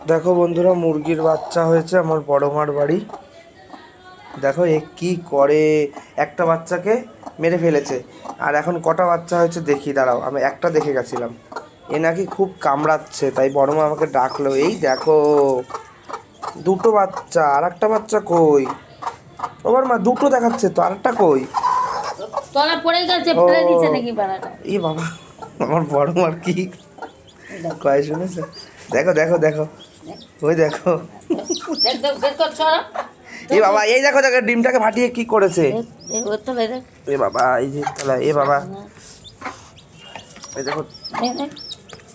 দেখো বন্ধুরা, মুরগির বাচ্চা হয়েছে আমার বড় মার বাড়ি। দেখো এ কি করে, একটা বাচ্চাকে মেরে ফেলেছে। আর এখন কটা বাচ্চা হয়েছে দেখি, দাঁড়াও, আমি একটা দেখে গেছিলাম। এ নাকি খুব কামড়াচ্ছে, তাই বড় মা আমাকে ডাকলো। এই দেখো দুটো বাচ্চা, আর একটা বাচ্চা কই? ওবার মা দুটো দেখাচ্ছে তো, আরেকটা কই? তলা পড়ে গেছে, ও ফেলে দিয়েছে নাকি বানাটা। এই বাবা, আমার বড় মার কি কয় শুনেছে? দেখো দেখো দেখো, ওই দেখো। দেখ দেখ বের কর সরা। এ বাবা, এই দেখো দেখো ডিমটাকে ফাটিয়ে কি করেছে। দেখ ওর তলায় দেখ। এ বাবা, এই যে তলা, এ বাবা, এই দেখো দেখ দেখ।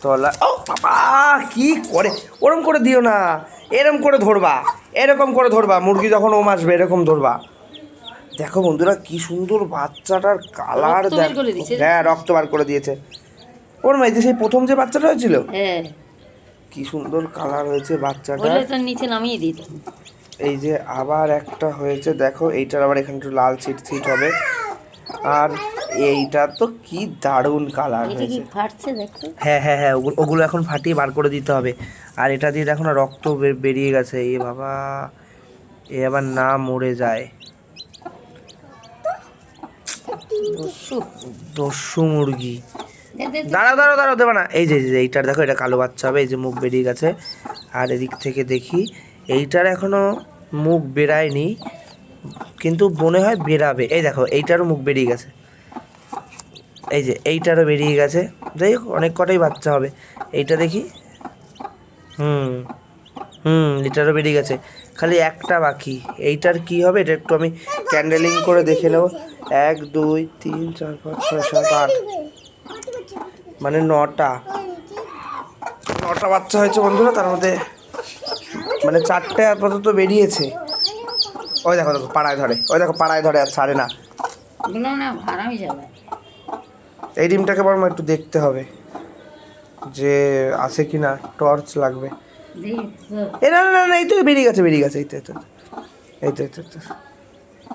তলা। ও বাবা, কি করে? ওরম করে দিও না, এরম করে ধরবা, এরকম করে ধরবা। মুরগি যখন ওম আসবে এরকম ধরবা। দেখো বন্ধুরা, কি সুন্দর বাচ্চাটার কালার। রক্ত বের দেখো, করে দিয়েছে। হ্যাঁ রক্ত বার করে দিয়েছে। ওর মা, এই যে সেই প্রথম যে বাচ্চাটা হয়েছিল, হ্যাঁ, কি সুন্দর কালার হয়েছে বাচ্চাটা। বলে তার নিচে নামিয়ে দিতাম। এই যে আবার একটা হয়েছে, দেখো এইটার আবার এখানে একটু লাল ছিট ছিট হবে। আর এইটা তো কি দারুণ কালার এটা কি হয়েছে। ফাটছে দেখো। হ্যাঁ হ্যাঁ হ্যাঁ, ওগুলো এখন ফাটিয়ে বার করে দিতে হবে। আর এটা দিয়ে দেখো না, রক্ত বেরিয়ে গেছে। এ বাবা, এ আবার না মরে যায়। দস্যু। দস্যু মুরগি। দেখ দেখ দেখ। দাঁড়াও দাঁড়াও দাঁড়াও, দেবে না। এই যে এইটার দেখো, এটা কালো বাচ্চা হবে। এই যে মুখ বেরিয়ে গেছে। আর এদিক থেকে দেখি, এইটার এখনো মুখ বেরায়নি, কিন্তু মনে হয় বেরাবে। এই দেখো, এইটারও মুখ বেরিয়ে গেছে। এই যে এইটারও বেরিয়ে গেছে। যাই হোক, অনেক কটাই বাচ্চা হবে। এইটা দেখি, হুম হুম, এটারও বেরিয়ে গেছে। খালি একটা বাকি। এইটার কি হবে, এটা একটু আমি ক্যান্ডেলিং করে দেখে নেব। 1 2 3 4 5 6 7 8, মানে 9টা বাচ্চা হয়েছে বন্ধুরা। তার মধ্যে মানে 4টে আপাতত বেরিয়েছে। ওই দেখো দেখো, পাড়ায় ধরে, ওই দেখো পাড়ায় ধরে, আর ছাড়ে না। এগুলো না হারামি যাবে। এই ডিমটাকে বরং একটু দেখতে হবে যে আছে কি না, টর্চ লাগবে। এ না না না না, এই তো বেরিয়ে গেছে, বেরিয়ে গেছে। এই তো এই তো এই তো এই তো এই তো।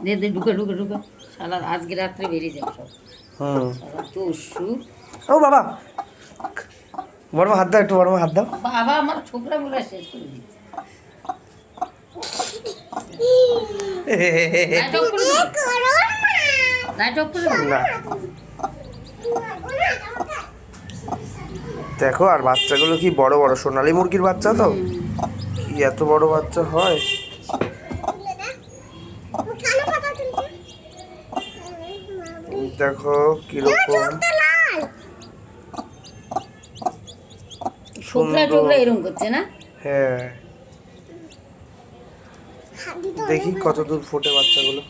দে দে ঢুকে ঢুকে ঢুকে। শালা আজকে রাত্রে বেরিয়ে যাবে সব। হুম। শালা দস্যু। ও বাবা, বড় মা হাত দাও, একটু বড় মা হাত দাও। বাবা আমার ছোকরা গুলো শেষ করে দিচ্ছে। লাইট অফ করে দেবো। লাইট অফ করে দেবো। না, দেখো, আর বাচ্চাগুলো কি বড় বড়, সোনালী মুরগির বাচ্চা তো, কি এত বড় বাচ্চা হয়। দেখো কিরকম ছোকরা টোকরা এরকম করছে না। হ্যাঁ, দেখি কত দূর ফোটে বাচ্চাগুলো।